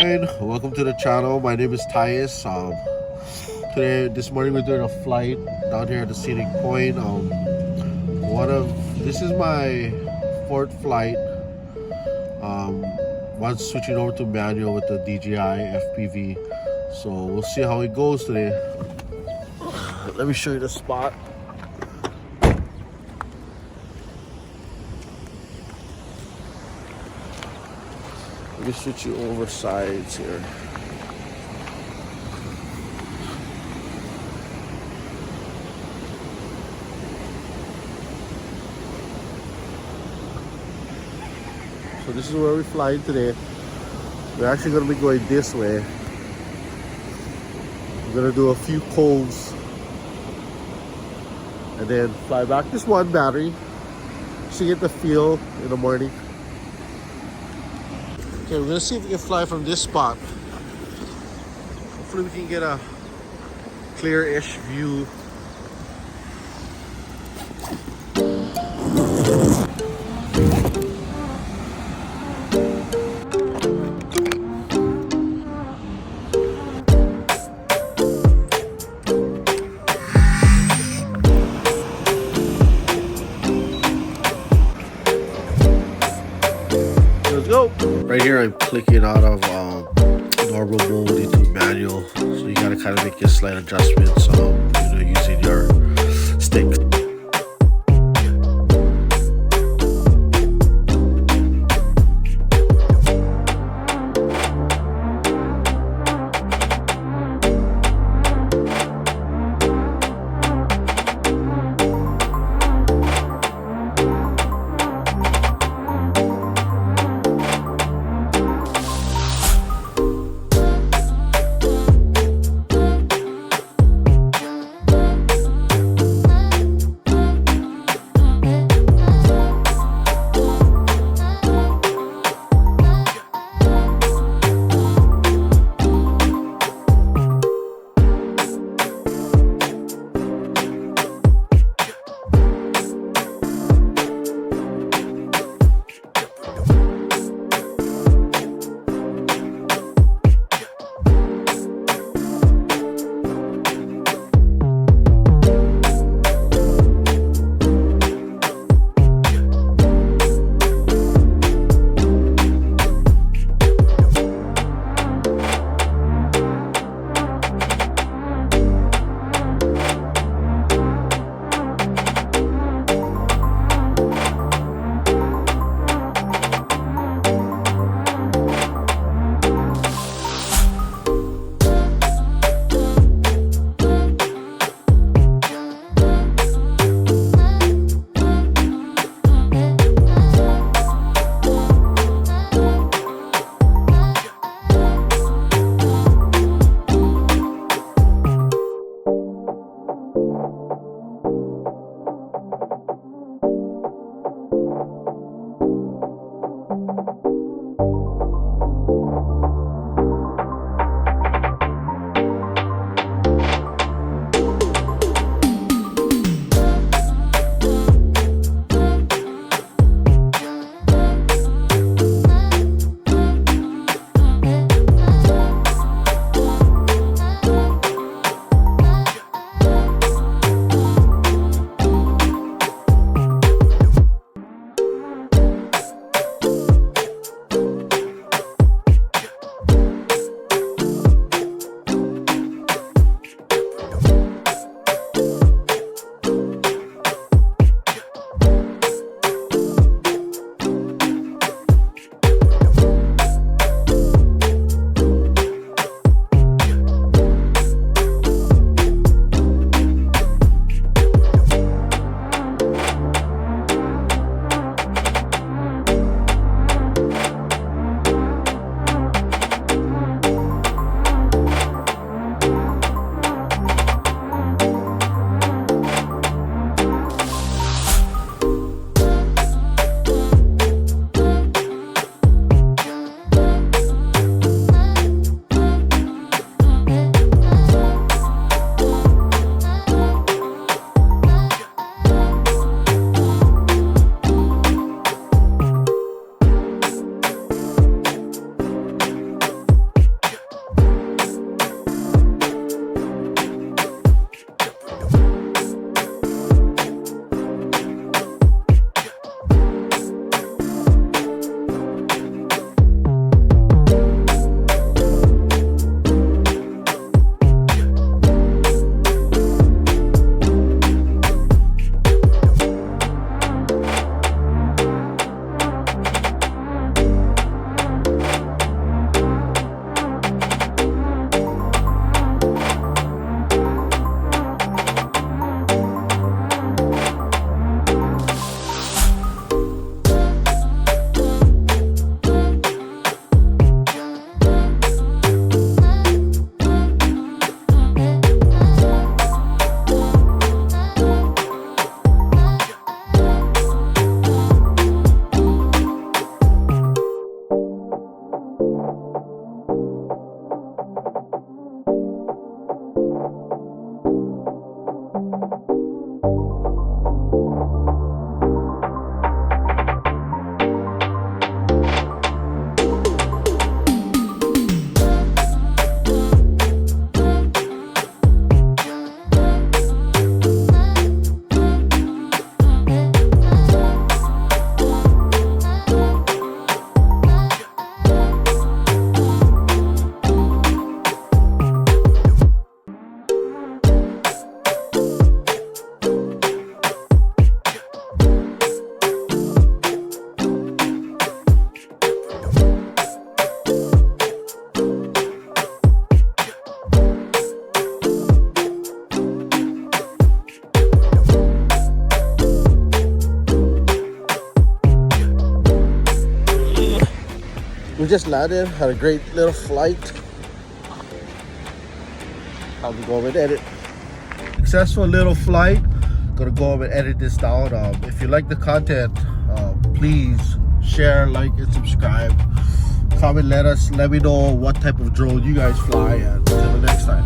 everyone, welcome to the channel. My name is Tyus. This morning we're doing a flight down here at the scenic point. This is my fourth flight. Once switching over to manual with the DJI FPV, so we'll see how it goes today. Let me show you the spot. Let me switch you over sides here. So this is where we're flying today. We're actually going to be going this way. We're going to do a few coves and then fly back. Just one battery just to get the feel in the morning. Okay, we're gonna see if we can fly from this spot. Hopefully we can get a clear-ish view. Let's go. Right here I'm clicking out of normal mode into manual, so you gotta kind of make your slight adjustments using your stick. We just landed, had a great little flight. Time to go over and edit. Successful little flight. Gonna go over and edit this down. If you like the content, please share, like, and subscribe. Comment, let me know what type of drone you guys fly, and until the next time.